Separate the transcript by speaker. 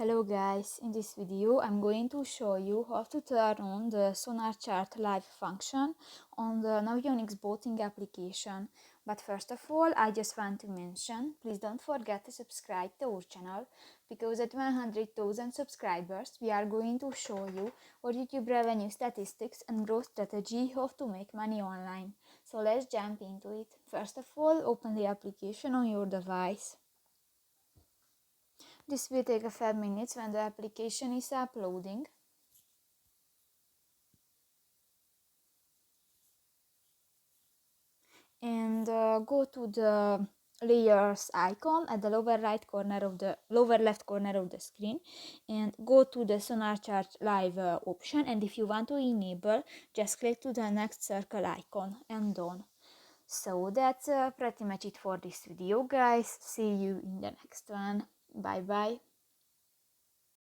Speaker 1: Hello guys, in this video I'm going to show you how to turn on the SonarChart live function on the Navionics boating application. But first of all, I just want to mention, please don't forget to subscribe to our channel, because at 100,000 subscribers we are going to show you our YouTube revenue statistics and growth strategy how to make money online. So let's jump into it. First of all, open the application on your device. This will take a few minutes when the application is uploading. And go to the layers icon at the lower left corner of the screen, and go to the SonarChart live option, and if you want to enable, just click to the next circle icon and done. So that's pretty much it for this video, guys. See you in the next one. Bye bye.